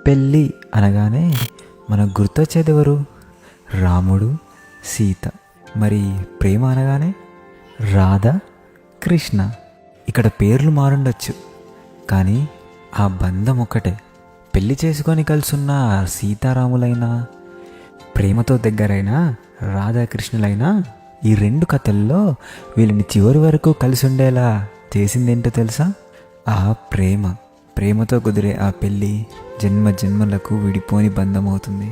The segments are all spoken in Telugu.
పెళ్ళి అనగానే మనకు గుర్తొచ్చేది ఎవరు? రాముడు, సీత. మరి ప్రేమ అనగానే రాధ, కృష్ణ. ఇక్కడ పేర్లు మారుండొచ్చు, కానీ ఆ బంధం ఒక్కటే. పెళ్లి చేసుకొని కలుసున్న సీతారాములైనా, ప్రేమతో దగ్గరైన రాధాకృష్ణులైనా, ఈ రెండు కథల్లో వీళ్ళని చివరి వరకు కలిసి ఉండేలా చేసిందేంటో తెలుసా? ఆ ప్రేమ. ప్రేమతో కుదిరే ఆ పెళ్ళి జన్మ జన్మలకు విడిపోని బంధం అవుతుంది.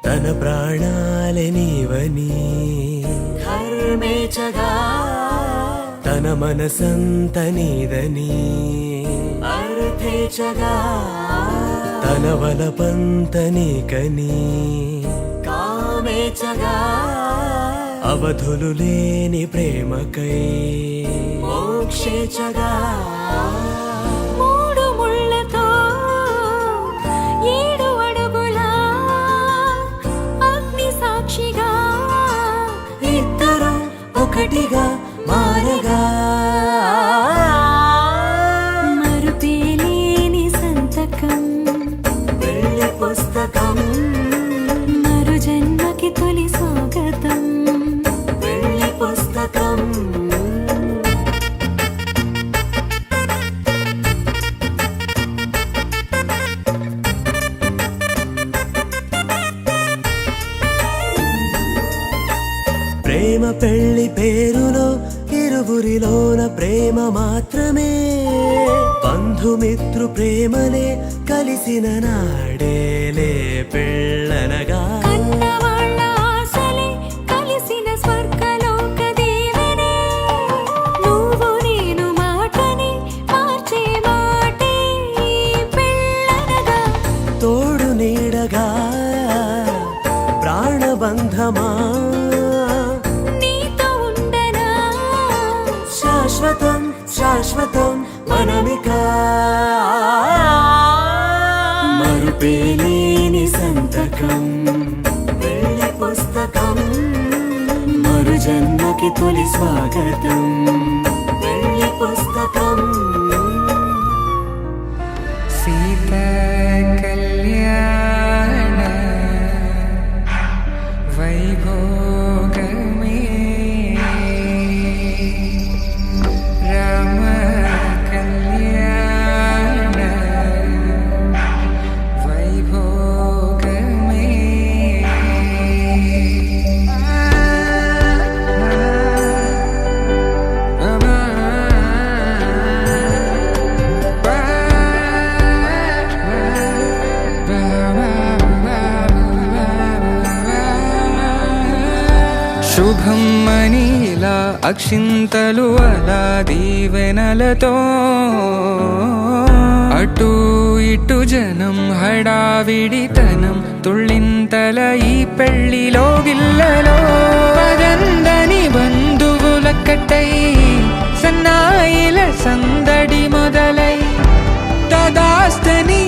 తన ప్రాణాలే నీవని హర్మేచగా, తన మనసంత నీదని అర్థేచగా, తన వలపంత నీకని కామేచగా, అవధులు లేని ప్రేమకై మోక్షేచగా. ఒకటిగా మారగా, మరుపేలేని సంతకం, పెళ్లి పుస్తకం, మరు జన్మకి తొలి స్వాగతం, పెళ్లి పుస్తకం. ప్రేమ పెళ్లి పేరులో ఇరువురిలోన ప్రేమ మాత్రమే, బంధుమిత్రు ప్రేమలే కలిసిన నాడేలే పెళ్ళనగా. కన్నవాళ్ళ ఆశలే కలిసిన స్వర్గలోక దీవెనే, నువ్వు నేను మాటని మార్చే మాటే పెళ్ళనగా. తోడు నీడగా ప్రాణబంధమా, శాశ్వతం శాశ్వతం మనమిక. మరుపేలేని సంతకం, పెళ్లి పుస్తకం, మరు జన్మకి తొలి స్వాగతం, పెళ్లి పుస్తకం. సీత కళ్యాణ వైభోగమే, రామ కళ్యాణ వైభోగమే. శుభం మనీలా అక్షింతలు అలా దీవెనలతో, అటు ఇటు జనం హడావిడితనం, తుళ్ళింతల ఈ పెళ్లిలో గిల్లలో. పదందని బంధువులక్కటై సన్నాయిల సందడి మొదలై, తదాస్తని